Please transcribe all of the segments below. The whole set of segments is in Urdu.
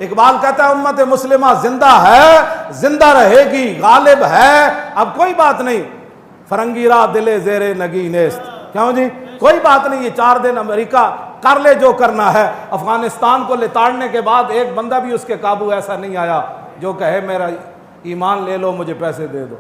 اقبال کہتا ہے امت مسلمہ زندہ ہے، زندہ رہے گی، غالب ہے، اب کوئی بات نہیں، فرنگی را دل زیر نگی نیست، کیوں جی کوئی بات نہیں، یہ 4 دن امریکہ کر لے جو کرنا ہے۔ افغانستان کو لتاڑنے کے بعد ایک بندہ بھی اس کے قابو ایسا نہیں آیا جو کہے میرا ایمان لے لو مجھے پیسے دے دو،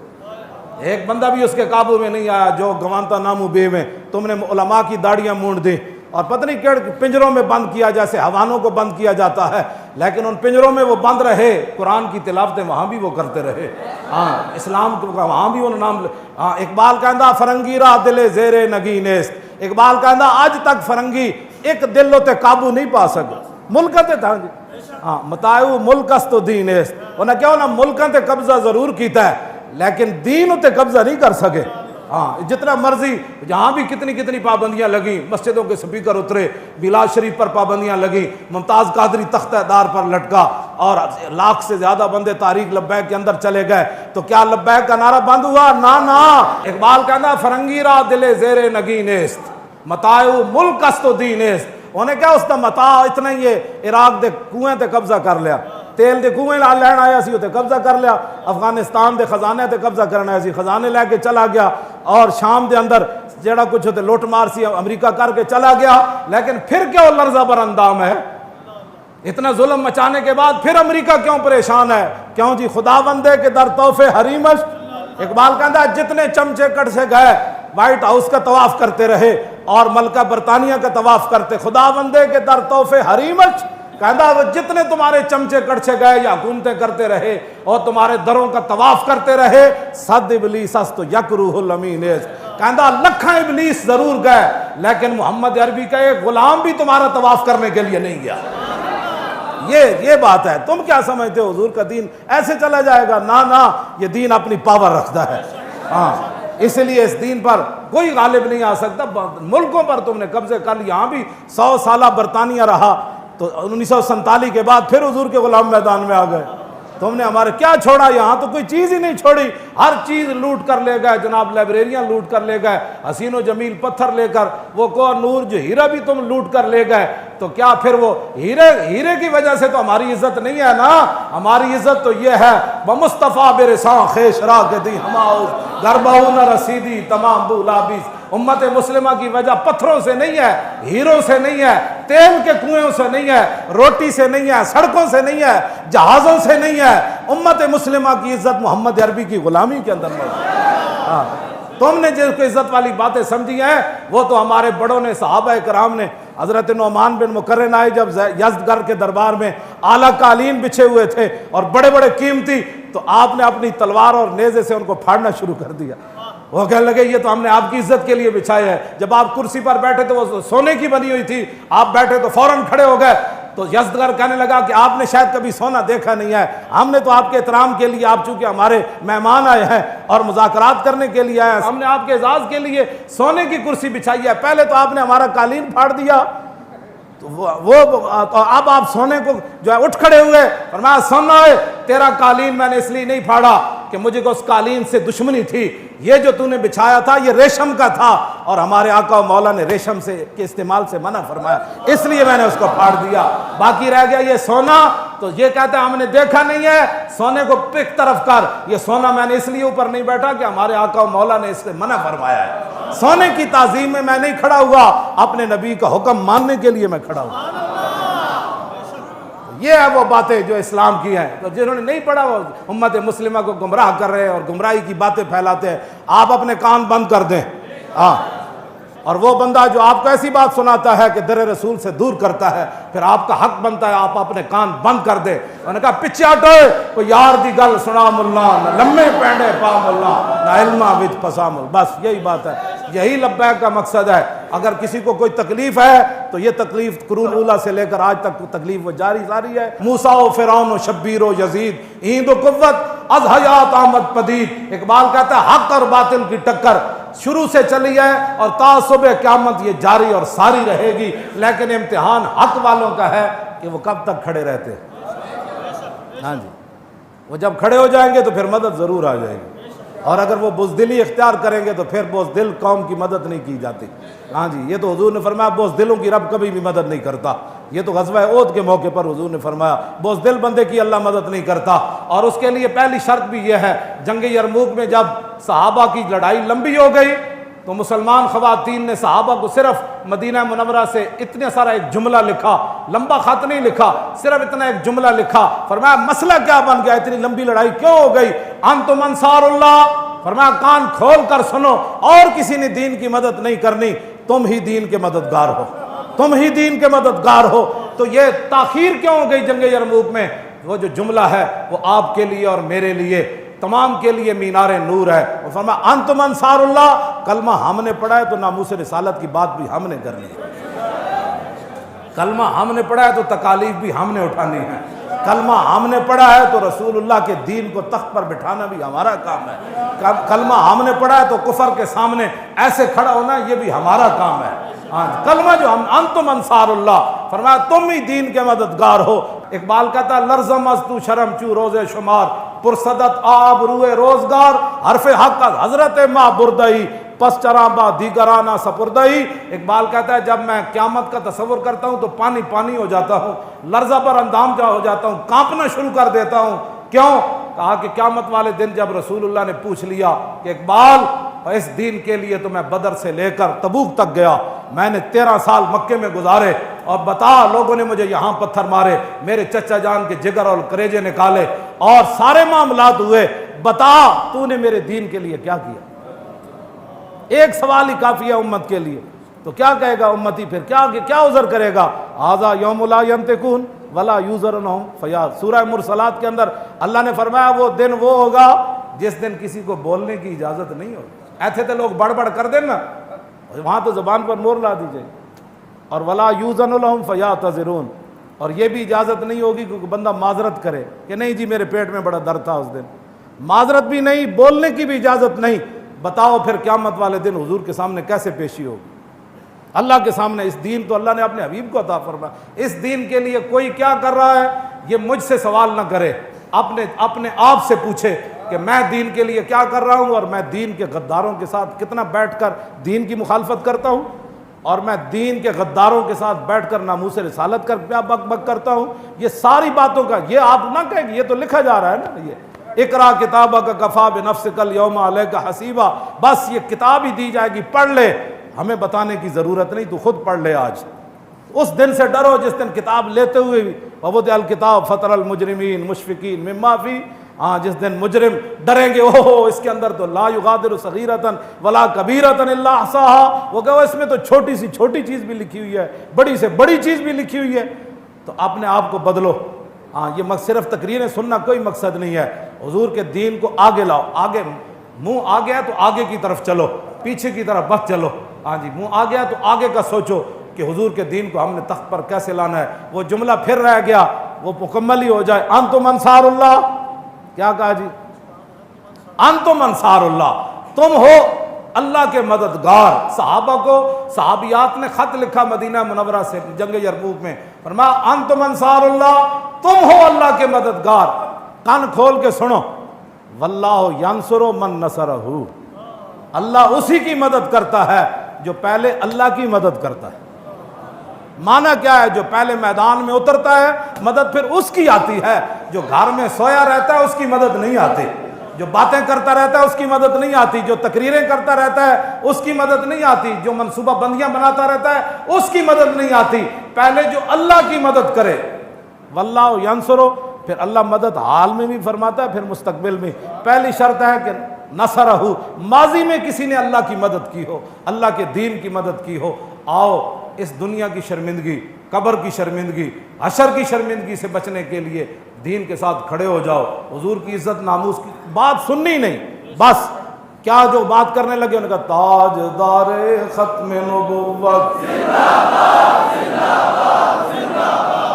ایک بندہ بھی اس کے قابو میں نہیں آیا جو گوانتا نامو بے میں تم نے علماء کی داڑیاں مونڈ دیں اور پتہ نہیں کیڑ پنجروں میں بند کیا، جیسے حیوانوں کو بند کیا جاتا ہے، لیکن ان پنجروں میں وہ بند رہے، قرآن کی تلاوتیں وہاں بھی وہ کرتے رہے، ہاں اسلام کو وہاں بھی وہ نام، ہاں اقبال کہندا فرنگی را دل زیر نگی نیست، اقبال کہندا اج تک فرنگی ایک دل تے قابو نہیں پا سکے، ملکاں تے تھا جی، ہاں متاعو ملک است تو دین است، انہیں کیا ہونا ملکاں تے قبضہ ضرور کیتا ہے لیکن دین تے قبضہ نہیں کر سکے، ہاں جتنا مرضی جہاں بھی کتنی پابندیاں لگیں، مسجدوں کے سپیکر اترے، میلاد شریف پر پابندیاں لگیں، ممتاز قادری تختہ دار پر لٹکا اور 1 لاکھ سے زیادہ بندے تحریک لبیک کے اندر چلے گئے، تو کیا لبیک کا نعرہ بند ہوا؟ نا اقبال کہنا فرنگی را دل زیر نگی نیست متاعو ملک است و دین است، انہیں کیا اس دا متاع اتنا ہی ہے، عراق دے کنویں تے قبضہ کر لیا، تیل دے کنویں لین آیا سی تے قبضہ کر لیا، افغانستان دے خزانے تے قبضہ کرنا آیا سی، خزانے لے کے چلا گیا، اور شام دے اندر جڑا کچھ ہوتے لوٹ مار سی امریکہ کر کے چلا گیا، لیکن پھر کیا وہ لرزہ بر اندام ہے، اتنا ظلم مچانے کے بعد پھر امریکہ کیوں پریشان ہے؟ کیوں جی خدا بندے کے در تحفے حریمش، اقبال کہتا ہے جتنے چمچے کٹ سے گئے وائٹ ہاؤس کا طواف کرتے رہے اور ملکہ برطانیہ کا طواف کرتے، خدا بندے کے در تحفے حریمش، کہتا وہ جتنے تمہارے چمچے کڑچے گئے یا حکومتیں کرتے رہے اور تمہارے دروں کا طواف کرتے رہے، صد ابلیس است یک روح الامین است، کہتا لکھاں ابلیس ضرور گئے لیکن محمد عربی کا ایک غلام بھی تمہارا طواف کرنے کے لیے نہیں گیا، یہ بات ہے۔ تم کیا سمجھتے ہو حضور کا دین ایسے چلا جائے گا؟ نا یہ دین اپنی پاور رکھتا ہے، ہاں اس لیے اس دین پر کوئی غالب نہیں آ سکتا، ملکوں پر تم نے قبضے کر لی، یہاں بھی 100 سالہ برطانیہ رہا تو 1947 کے بعد پھر حضور کے غلام میدان میں آ گئے، تم نے ہمارے کیا چھوڑا؟ یہاں تو کوئی چیز ہی نہیں چھوڑی، ہر چیز لوٹ کر لے گئے جناب، لائبریریاں لوٹ کر لے گئے، حسین و جمیل پتھر لے کر، وہ کوہ نور جو ہیرا بھی تم لوٹ کر لے گئے، تو کیا پھر وہ ہیرے کی وجہ سے تو ہماری عزت نہیں ہے نا، ہماری عزت تو یہ ہے بمصطفیٰ برساں خیش را کے دی ہماؤز گربہو نہ رسیدی تمام بولابیز، امت مسلمہ کی وجہ پتھروں سے نہیں ہے، ہیروں سے نہیں ہے، تیل کے کنویں سے نہیں ہے، روٹی سے نہیں ہے، سڑکوں سے نہیں ہے، جہازوں سے نہیں ہے، امت مسلمہ کی عزت محمد عربی کی غلامی کے اندر موجود ہے۔ ہاں تم نے جس کو عزت والی باتیں سمجھی ہیں وہ تو ہمارے بڑوں نے، صحابہ کرام نے، حضرت نعمان بن مقرن آئے جب یزدگرد کے دربار میں اعلیٰ قالین بچھے ہوئے تھے اور بڑے بڑے قیمتی، تو آپ نے اپنی تلوار اور نیزے سے ان کو پھاڑنا شروع کر دیا، وہ کہنے لگے یہ تو ہم نے آپ کی عزت کے لیے بچھائے ہے، جب آپ کرسی پر بیٹھے تو وہ سونے کی بنی ہوئی تھی، آپ بیٹھے تو فوراً کھڑے ہو گئے، تو یزدگرد کہنے لگا کہ آپ نے شاید کبھی سونا دیکھا نہیں ہے، ہم نے تو آپ کے احترام کے لیے، آپ چونکہ ہمارے مہمان آئے ہیں اور مذاکرات کرنے کے لیے آئے ہیں، ہم نے آپ کے اعزاز کے لیے سونے کی کرسی بچھائی ہے، پہلے تو آپ نے ہمارا قالین پھاڑ دیا، اب آپ سونے کو جو ہے اٹھ کھڑے ہوئے، فرمایا سننا ہے تیرا قالین میں نے اس لیے نہیں پھاڑا کہ مجھے کو اس قالین سے دشمنی تھی، یہ جو تو نے بچھایا تھا یہ ریشم کا تھا اور ہمارے آقا و مولا نے ریشم سے کے استعمال سے منع فرمایا، اس لیے میں نے اس کو پھاڑ دیا، باقی رہ گیا یہ سونا، تو یہ کہتا ہے ہم نے دیکھا نہیں ہے، سونے کو پک طرف کر، یہ سونا میں نے اس لیے اوپر نہیں بیٹھا کہ ہمارے آقا و مولا نے اس سے منع فرمایا ہے، سونے کی تعظیم میں میں نہیں کھڑا ہوا، اپنے نبی کا حکم ماننے کے لیے میں کھڑا ہوا۔ یہ ہے وہ باتیں جو اسلام کی ہیں، تو جنہوں نے نہیں پڑھا وہ امت مسلمہ کو گمراہ کر رہے ہیں اور گمراہی کی باتیں پھیلاتے ہیں، آپ اپنے کان بند کر دیں، اور وہ بندہ جو آپ کو ایسی بات سناتا ہے کہ در رسول سے دور کرتا ہے، پھر آپ کا حق بنتا ہے آپ اپنے کان بند کر دیں۔ انہوں نے کہا پچھے ہٹو، کوئی یار دی گل سنا ملا، نہ لمے پینڈے پا ملا، نہ علمہ وچ پسا ملا، بس یہی بات ہے، یہی لبیک کا مقصد ہے۔ اگر کسی کو کوئی تکلیف ہے تو یہ تکلیف قرون اولیٰ سے لے کر آج تک تکلیف وہ جاری ہے۔ موسیٰ و فرعون و شبیر و یزید، ایند و قوت از حیات آمد پدید، اقبال کہتا ہے حق اور باطل کی ٹکر شروع سے چلی ہے اور تا صبح قیامت یہ جاری اور ساری رہے گی، لیکن امتحان حق والوں کا ہے کہ وہ کب تک کھڑے رہتے ہیں۔ ہاں جی، وہ جب کھڑے ہو جائیں گے تو پھر مدد ضرور آ جائے گی، اور اگر وہ بزدلی اختیار کریں گے تو پھر بزدل قوم کی مدد نہیں کی جاتی۔ ہاں جی، یہ تو حضور نے فرمایا بزدلوں کی رب کبھی بھی مدد نہیں کرتا، یہ تو غزوہ احد کے موقع پر حضور نے فرمایا بزدل بندے کی اللہ مدد نہیں کرتا، اور اس کے لیے پہلی شرط بھی یہ ہے، جنگ یرموک میں جب صحابہ کی لڑائی لمبی ہو گئی تو مسلمان خواتین نے صحابہ کو صرف مدینہ منورہ سے اتنا سارا ایک جملہ لکھا، لمبا خط نہیں لکھا، صرف اتنا ایک جملہ لکھا، فرمایا مسئلہ کیا بن گیا، اتنی لمبی لڑائی کیوں ہو گئی؟ انتم انصار اللہ، فرمایا کان کھول کر سنو، اور کسی نے دین کی مدد نہیں کرنی، تم ہی دین کے مددگار ہو، تم ہی دین کے مددگار ہو۔ تو یہ تاخیر کیوں ہو گئی جنگ یرموک میں؟ وہ جو جملہ ہے وہ آپ کے لیے اور میرے لیے تمام کے لیے مینار نور ہے۔ وہ فرمایا انتم انصار اللہ، کلمہ ہم نے پڑھا ہے تو ناموس رسالت کی بات بھی ہم نے کرنی ہے، کلمہ ہم نے پڑھا ہے تو تکالیف بھی ہم نے اٹھانی ہے، کلمہ ہم نے پڑھا ہے تو رسول اللہ کے دین کو تخت پر بٹھانا بھی ہمارا کام ہے، کلمہ ہم نے پڑھا ہے تو کفر کے سامنے ایسے کھڑا ہونا یہ بھی ہمارا کام ہے۔ کلمہ جو ہم انتم انصار اللہ، فرمایا تم ہی دین کے مددگار ہو۔ اقبال کہتا ہے لرزم از تو شرم چو روز شمار، پرصدت آب روئے روزگار، حرف حق از حضرت ماں بردئی، پس چراں با دیگرانہ سپردئی۔ اقبال کہتا ہے جب میں قیامت کا تصور کرتا ہوں تو پانی پانی ہو جاتا ہوں، لرزہ پر اندام جا ہو جاتا ہوں، کانپنا شروع کر دیتا ہوں۔ کیوں؟ کہا کہ قیامت والے دن جب رسول اللہ نے پوچھ لیا کہ اقبال اس دین کے لیے تو میں بدر سے لے کر تبوک تک گیا، میں نے 13 سال مکے میں گزارے، اور بتا لوگوں نے مجھے یہاں پتھر مارے، میرے چچا جان کے جگر اور کریجے نکالے اور سارے معاملات ہوئے، بتا تو نے میرے دین کے لیے کیا کیا؟ ایک سوال ہی کافی ہے امت کے لیے۔ تو کیا کہے گا امتی پھر؟ کیا عذر کرے گا؟ ھذا یوم لا ینطقون ولا یوزر عنہم فیاض۔ سورہ مرسلات کے اندر اللہ نے فرمایا وہ دن وہ ہوگا جس دن کسی کو بولنے کی اجازت نہیں ہوگی۔ ایسے تو لوگ بڑبڑ کر دیں نا، وہاں تو زبان پر مور لا دیجئے۔ اور ولا یوزن لہم فیعتذرون، اور یہ بھی اجازت نہیں ہوگی کہ بندہ معذرت کرے کہ نہیں جی میرے پیٹ میں بڑا درد تھا اس دن، معذرت بھی نہیں، بولنے کی بھی اجازت نہیں۔ بتاؤ پھر قیامت والے دن حضور کے سامنے کیسے پیشی ہوگی؟ اللہ کے سامنے اس دین تو اللہ نے اپنے حبیب کو عطا فرمایا، اس دین کے لیے کوئی کیا کر رہا ہے یہ مجھ سے سوال نہ کرے، اپنے آپ سے پوچھے کہ میں دین کے لیے کیا کر رہا ہوں، اور میں دین کے غداروں کے ساتھ کتنا بیٹھ کر دین کی مخالفت کرتا ہوں، اور میں دین کے غداروں کے ساتھ بیٹھ کر ناموس رسالت کر کیا بک بک کرتا ہوں۔ یہ ساری باتوں کا یہ آپ نہ کہیں گے، یہ تو لکھا جا رہا ہے نا، یہ اقرا کتابک کفا بنفسک الیوم علیک حسیبا، بس یہ کتاب ہی دی جائے گی، پڑھ لے، ہمیں بتانے کی ضرورت نہیں، تو خود پڑھ لے۔ آج اس دن سے ڈرو جس دن کتاب لیتے ہوئے بھی ووضع الکتاب فتر المجرمین مشفقین مما فی، جس دن مجرم ڈریں گے اوہ اس کے اندر تو لا یغادر صغیرۃ ولا کبیرۃ الا احصاها، وہ کہو اس میں تو چھوٹی سی چھوٹی چیز بھی لکھی ہوئی ہے، بڑی سے بڑی چیز بھی لکھی ہوئی ہے۔ تو اپنے آپ کو بدلو۔ یہ صرف تقریریں سننا کوئی مقصد نہیں ہے، حضور کے دین کو آگے لاؤ، آگے منہ آ گیا تو آگے کی طرف چلو، پیچھے کی طرف مت چلو۔ جی منہ آ گیا تو آگے کا سوچو کہ حضور کے دین کو ہم نے تخت پر کیسے لانا ہے۔ وہ جملہ پھر رہ گیا وہ مکمل ہی ہو جائے، انتم انصار اللہ، کیا کہا جی؟ انتم انصار اللہ، تم ہو اللہ کے مددگار۔ صحابہ کو صحابیات نے خط لکھا مدینہ منورہ سے جنگ یرموک میں، فرمایا انتم انصار اللہ، تم ہو اللہ کے مددگار۔ کان کھول کے سنو، واللہ ینصر من نصرہ، اللہ اسی کی مدد کرتا ہے جو پہلے اللہ کی مدد کرتا ہے۔ معنی کیا ہے؟ جو پہلے میدان میں اترتا ہے مدد پھر اس کی آتی ہے، جو گھر میں سویا رہتا ہے اس کی مدد نہیں آتی، جو باتیں کرتا رہتا ہے اس کی مدد نہیں آتی، جو تقریریں کرتا رہتا ہے اس کی مدد نہیں آتی، جو منصوبہ بندیاں بناتا رہتا ہے اس کی مدد نہیں آتی۔ پہلے جو اللہ کی مدد کرے، واللہ ینصرو، پھر اللہ مدد حال میں بھی فرماتا ہے پھر مستقبل میں۔ پہلی شرط ہے کہ نصرہ، ماضی میں کسی نے اللہ کی مدد کی ہو، اللہ کے دین کی مدد کی ہو۔ آؤ اس دنیا کی شرمندگی، قبر کی شرمندگی، حشر کی شرمندگی سے بچنے کے لیے دین کے ساتھ کھڑے ہو جاؤ۔ حضور کی عزت ناموس کی بات سننی نہیں، بس کیا جو بات کرنے لگے ان کا تاجدار ختم نبوت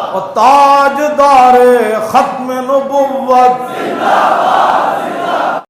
اور تاجدار ختم نبوت